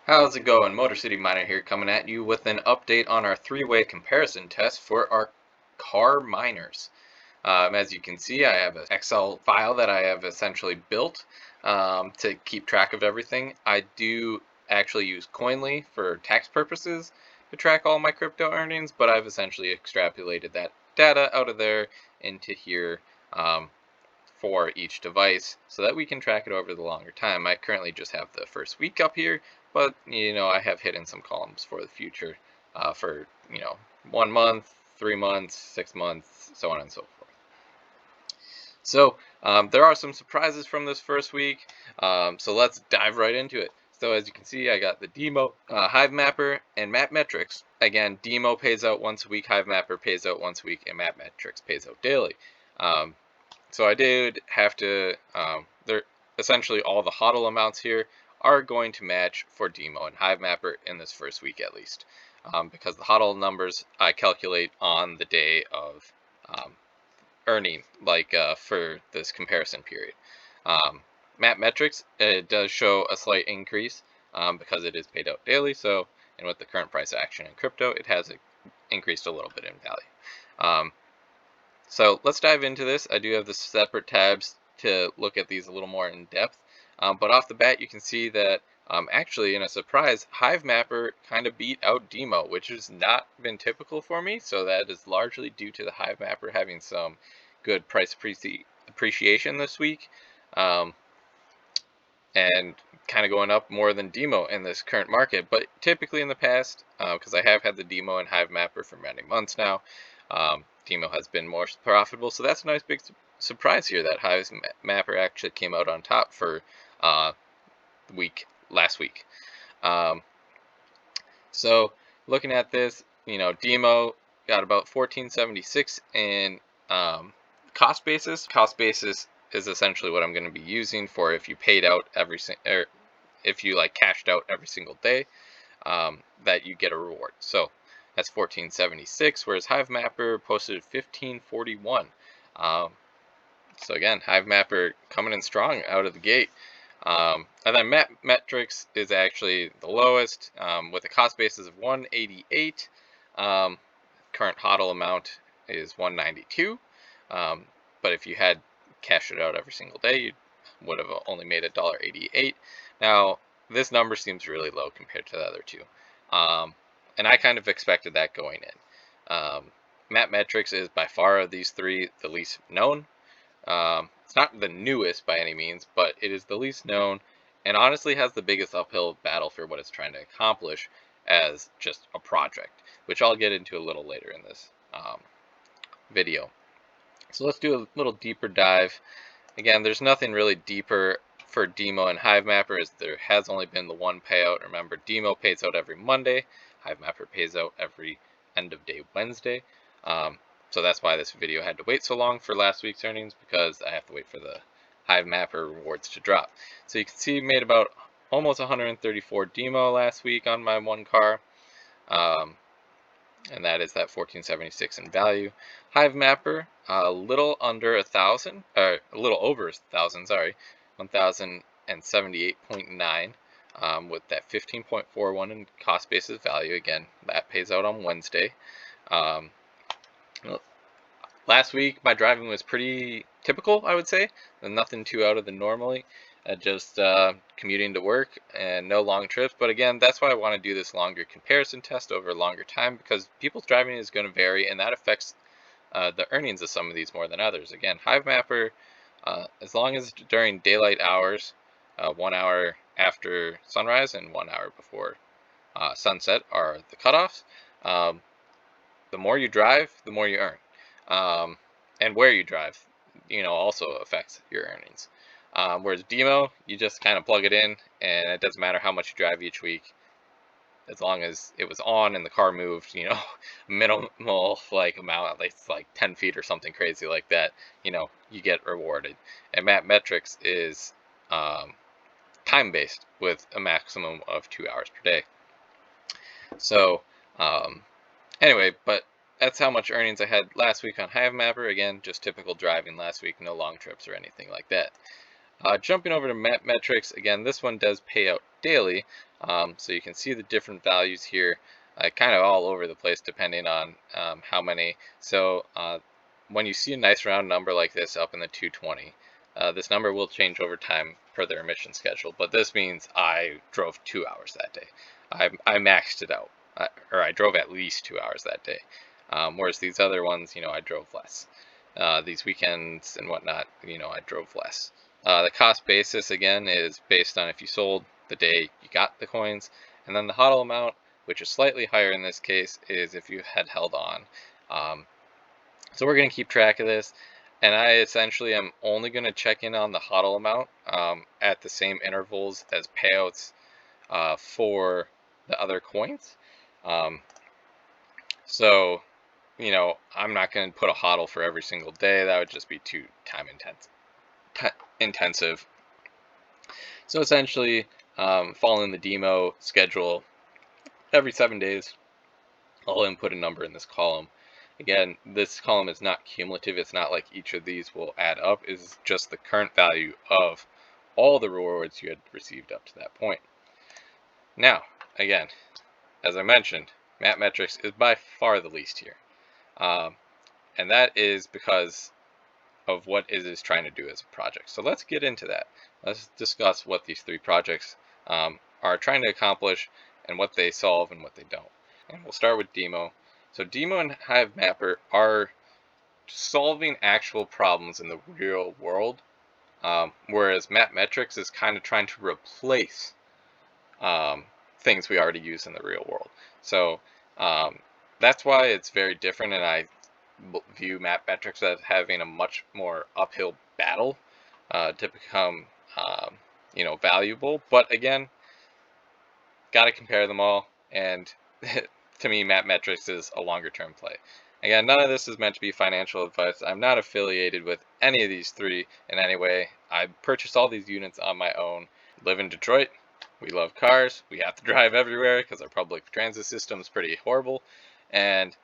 How's it going? Motor City Miner here, coming at you with an update on our three-way comparison test for our car miners. As you can see, I have an Excel file that I have essentially built to keep track of everything. I do actually use Coinly for tax purposes to track all my crypto earnings, but I've essentially extrapolated that data out of there into here for each device so that we can track it over the longer time. I currently just have the first week up here, but I have hidden some columns for the future for 1 month, 3 months, 6 months, so on and so forth. So there are some surprises from this first week, so let's dive right into it. So as you can see, I got the DIMO, Hivemapper, and MapMetrics. Again, DIMO pays out once a week, Hivemapper pays out once a week, and MapMetrics pays out daily. So I did have to, essentially all the HODL amounts here are going to match for DIMO and Hivemapper in this first week at least, because the HODL numbers I calculate on the day of earning, like for this comparison period. MapMetrics, it does show a slight increase because it is paid out daily, so, and with the current price action in crypto, it has increased a little bit in value. So let's dive into this. I do have the separate tabs to look at these a little more in depth. But off the bat, you can see that actually, in a surprise, Hivemapper kind of beat out DIMO, which has not been typical for me. So that is largely due to the Hivemapper having some good price appreciation this week, and kind of going up more than DIMO in this current market. But typically in the past, because I have had the DIMO and Hivemapper for many months now, DIMO has been more profitable, so that's a nice big surprise here that Hivemapper actually came out on top for last week. So looking at this, DIMO got about 1476 in cost basis. Cost basis is essentially what I'm going to be using for if you paid out if you cashed out every single day, that you get a reward. So that's 1476, whereas Hivemapper posted 1541. So again, Hivemapper coming in strong out of the gate. And then MapMetrics is actually the lowest, with a cost basis of 188. Current HODL amount is 192. But if you had cashed it out every single day, you would have only made $1.88. Now, this number seems really low compared to the other two. And I kind of expected that going in. MapMetrics is by far of these three the least known. It's not the newest by any means, but it is the least known and honestly has the biggest uphill battle for what it's trying to accomplish as just a project, which I'll get into a little later in this video. So let's do a little deeper dive. Again, there's nothing really deeper for DIMO and Hivemapper, as there has only been the one payout. Remember, DIMO pays out every Monday, Hivemapper pays out every end of day Wednesday. So that's why this video had to wait so long for last week's earnings, because I have to wait for the Hivemapper rewards to drop. So you can see made about almost 134 DIMO last week on my one car. And that is that 1476 in value. Hivemapper, a little under 1,000, or a little over 1,000, sorry, 1,078.9, with that 15.41 in cost basis value. Again, that pays out on Wednesday. Last week, my driving was pretty typical, I would say, and nothing too out of the normally. Just commuting to work and no long trips. But again, that's why I want to do this longer comparison test over a longer time, because people's driving is going to vary, and that affects the earnings of some of these more than others. Again, Hivemapper, as long as during daylight hours, 1 hour after sunrise and 1 hour before sunset are the cutoffs, the more you drive, the more you earn. And where you drive, also affects your earnings. Whereas DIMO, you just kind of plug it in, and it doesn't matter how much you drive each week, as long as it was on and the car moved, minimal amount, at least 10 feet or something crazy like that, you get rewarded. And MapMetrics is time-based with a maximum of 2 hours per day. So anyway, but that's how much earnings I had last week on Hivemapper. Again, just typical driving last week, no long trips or anything like that. Jumping over to MapMetrics, again, this one does pay out daily. So you can see the different values here, kind of all over the place depending on how many. So when you see a nice round number like this up in the 220, this number will change over time per their emission schedule, but this means I drove 2 hours that day. I maxed it out, or I drove at least 2 hours that day. Whereas these other ones, I drove less. These weekends and whatnot, I drove less. The cost basis, again, is based on if you sold the day you got the coins, and then the HODL amount, which is slightly higher in this case, is if you had held on. So we're going to keep track of this, and I essentially am only going to check in on the HODL amount at the same intervals as payouts for the other coins. So, I'm not going to put a HODL for every single day. That would just be too time intensive. So essentially, following the DIMO schedule, every 7 days, I'll input a number in this column. Again, this column is not cumulative. It's not like each of these will add up. It's just the current value of all the rewards you had received up to that point. Now, again, as I mentioned, MapMetrics is by far the least here. And that is because of what it is trying to do as a project. So let's get into that. Let's discuss what these 3 projects are trying to accomplish and what they solve and what they don't. And we'll start with DIMO. So DIMO and Hivemapper are solving actual problems in the real world, whereas MapMetrics is kind of trying to replace things we already use in the real world. So that's why it's very different, and I view MapMetrics as having a much more uphill battle to become valuable. But again, got to compare them all, and to me, MapMetrics is a longer term play. Again, none of this is meant to be financial advice. I'm not affiliated with any of these 3 in any way. I purchased all these units on my own. Live in Detroit. We love cars. We have to drive everywhere because our public transit system is pretty horrible. And,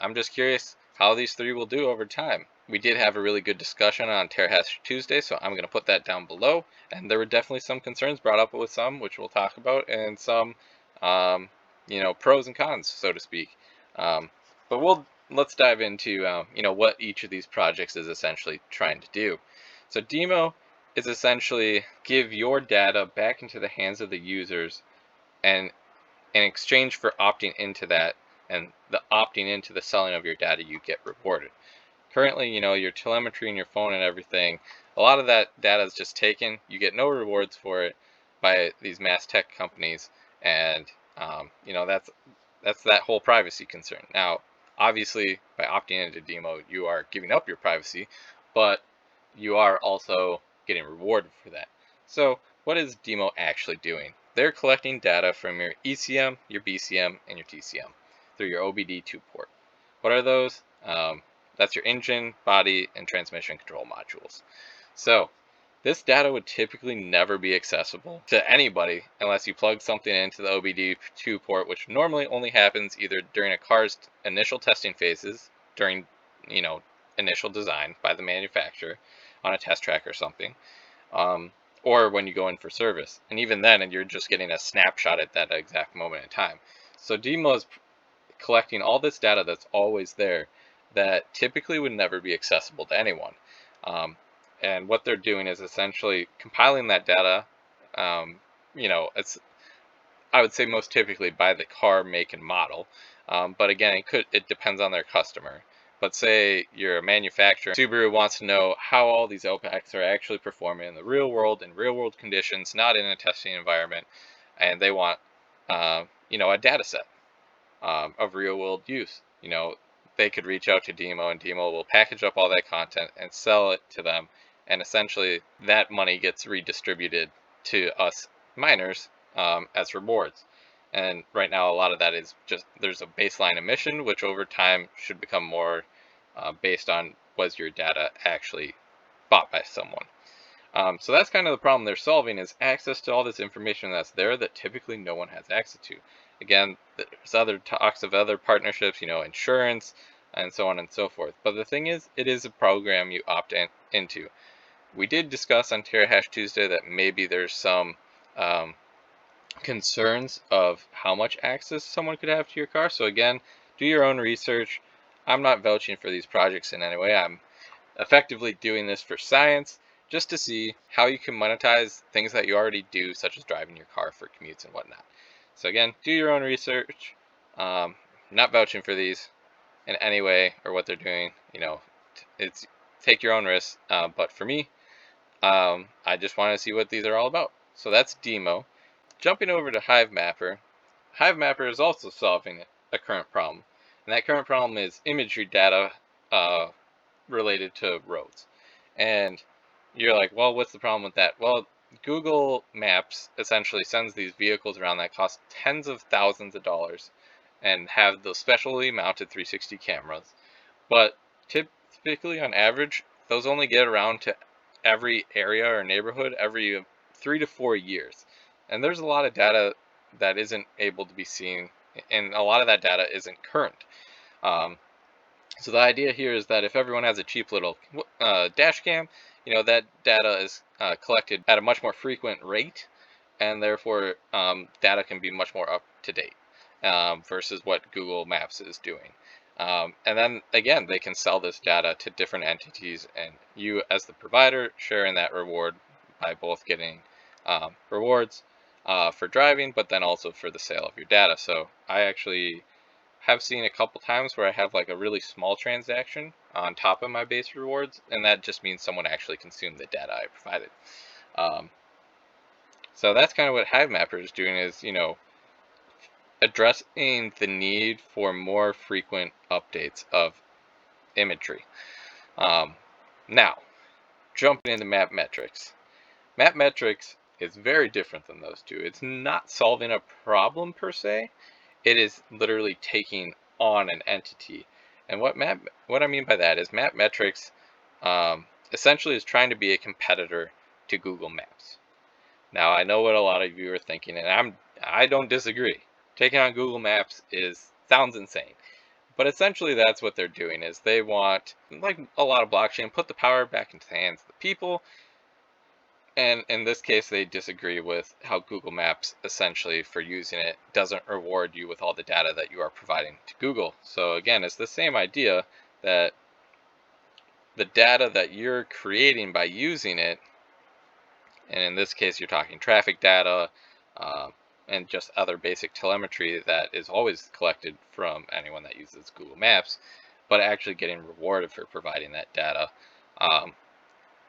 I'm just curious how these 3 will do over time. We did have a really good discussion on Terahash Tuesday, so I'm going to put that down below. And there were definitely some concerns brought up with some, which we'll talk about, and some, pros and cons, so to speak. But let's dive into, what each of these projects is essentially trying to do. So DIMO is essentially give your data back into the hands of the users, and in exchange for opting into that and the opting into the selling of your data, you get rewarded. Currently, your telemetry and your phone and everything, a lot of that data is just taken. You get no rewards for it by these mass tech companies, and that's that whole privacy concern. Now, obviously, by opting into DIMO, you are giving up your privacy, but you are also getting rewarded for that. So what is DIMO actually doing? They're collecting data from your ECM, your BCM, and your TCM through your OBD2 port. What are those? That's your engine, body, and transmission control modules. So this data would typically never be accessible to anybody unless you plug something into the OBD2 port, which normally only happens either during a car's initial testing phases, during initial design by the manufacturer on a test track or something, or when you go in for service. And even then, and you're just getting a snapshot at that exact moment in time. So DIMO is collecting all this data that's always there that typically would never be accessible to anyone. And what they're doing is essentially compiling that data. It's, I would say, most typically by the car make and model. But again, it depends on their customer. But say you're a manufacturer, Subaru wants to know how all these OPACs are actually performing in the real world, in real world conditions, not in a testing environment, and they want a data set of real world use. They could reach out to DIMO, and DIMO will package up all that content and sell it to them, and essentially that money gets redistributed to us miners as rewards. And right now, a lot of that is just there's a baseline emission, which over time should become more based on was your data actually bought by someone. So that's kind of the problem they're solving, is access to all this information that's there that typically no one has access to. Again, there's other talks of other partnerships, insurance, and so on and so forth. But the thing is, it is a program you opt into. We did discuss on Terahash Tuesday that maybe there's some concerns of how much access someone could have to your car. So again, do your own research. I'm not vouching for these projects in any way. I'm effectively doing this for science, just to see how you can monetize things that you already do, such as driving your car for commutes and whatnot. So again, do your own research. Not vouching for these in any way or what they're doing. It's take your own risks. But for me, I just want to see what these are all about. So that's DIMO. Jumping over to Hivemapper. Hivemapper is also solving a current problem, and that current problem is imagery data related to roads. And you're like, well, what's the problem with that? Well, Google Maps essentially sends these vehicles around that cost tens of thousands of dollars and have those specially mounted 360 cameras. But typically, on average, those only get around to every area or neighborhood every 3 to 4 years. And there's a lot of data that isn't able to be seen, and a lot of that data isn't current. So the idea here is that if everyone has a cheap little dash cam, that data is collected at a much more frequent rate, and therefore data can be much more up to date versus what Google Maps is doing. And then again, they can sell this data to different entities, and you as the provider share in that reward by both getting rewards for driving, but then also for the sale of your data. So I actually have seen a couple times where I have like a really small transaction on top of my base rewards, and that just means someone actually consumed the data I provided. So that's kind of what Hivemapper is doing, is addressing the need for more frequent updates of imagery. Now, jumping into MapMetrics. MapMetrics is very different than those two. It's not solving a problem per se. It is literally taking on an entity. And what I mean by that is MapMetrics essentially is trying to be a competitor to Google Maps. Now, I know what a lot of you are thinking, and I don't disagree. Taking on Google Maps sounds insane. But essentially that's what they're doing, is they want, like a lot of blockchain, put the power back into the hands of the people. And in this case, they disagree with how Google Maps, essentially, for using it, doesn't reward you with all the data that you are providing to Google. So again, it's the same idea that the data that you're creating by using it, and in this case, you're talking traffic data and just other basic telemetry that is always collected from anyone that uses Google Maps, but actually getting rewarded for providing that data.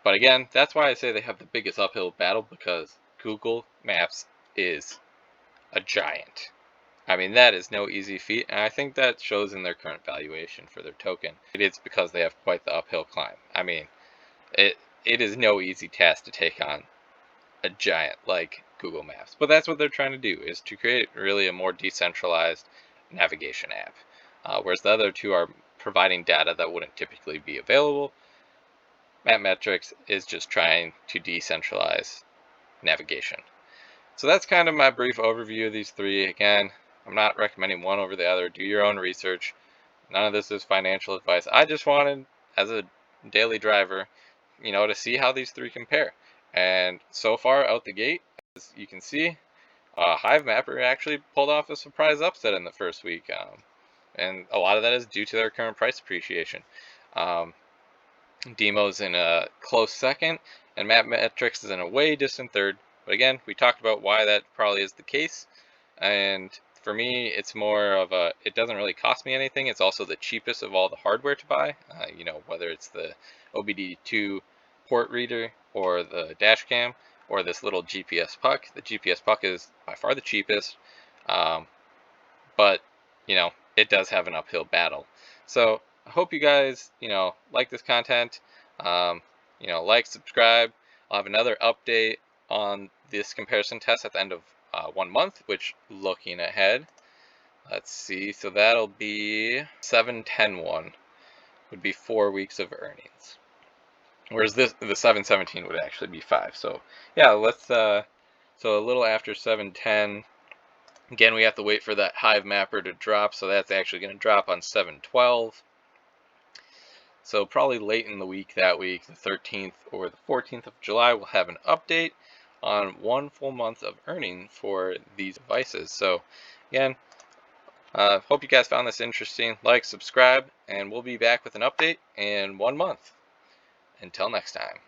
But again, that's why I say they have the biggest uphill battle, because Google Maps is a giant. I mean, that is no easy feat, and I think that shows in their current valuation for their token. It is because they have quite the uphill climb. I mean, it is no easy task to take on a giant like Google Maps. But that's what they're trying to do, is to create really a more decentralized navigation app. Whereas the other two are providing data that wouldn't typically be available. MapMetrics is just trying to decentralize navigation. So that's kind of my brief overview of these three. Again, I'm not recommending one over the other. Do your own research. None of this is financial advice. I just wanted, as a daily driver, to see how these three compare. And so far out the gate, as you can see, Hivemapper actually pulled off a surprise upset in the first week. And a lot of that is due to their current price appreciation. DIMO's in a close second, and MapMetrics is in a way distant third. But again, we talked about why that probably is the case. And for me, it's more of it doesn't really cost me anything. It's also the cheapest of all the hardware to buy, whether it's the OBD2 port reader or the dash cam or this little GPS puck. The GPS puck is by far the cheapest, but it does have an uphill battle. So I hope you guys, like this content. Like, subscribe. I'll have another update on this comparison test at the end of 1 month, which, looking ahead, let's see, so that'll be 7/10/1 would be 4 weeks of earnings. Whereas the 7/17 would actually be 5. So yeah, so a little after 7/10. Again, we have to wait for that Hivemapper to drop, so that's actually going to drop on 7/12. So probably late in the week, that week, the 13th or the 14th of July, we'll have an update on 1 full month of earning for these devices. So again, hope you guys found this interesting. Like, subscribe, and we'll be back with an update in 1 month. Until next time.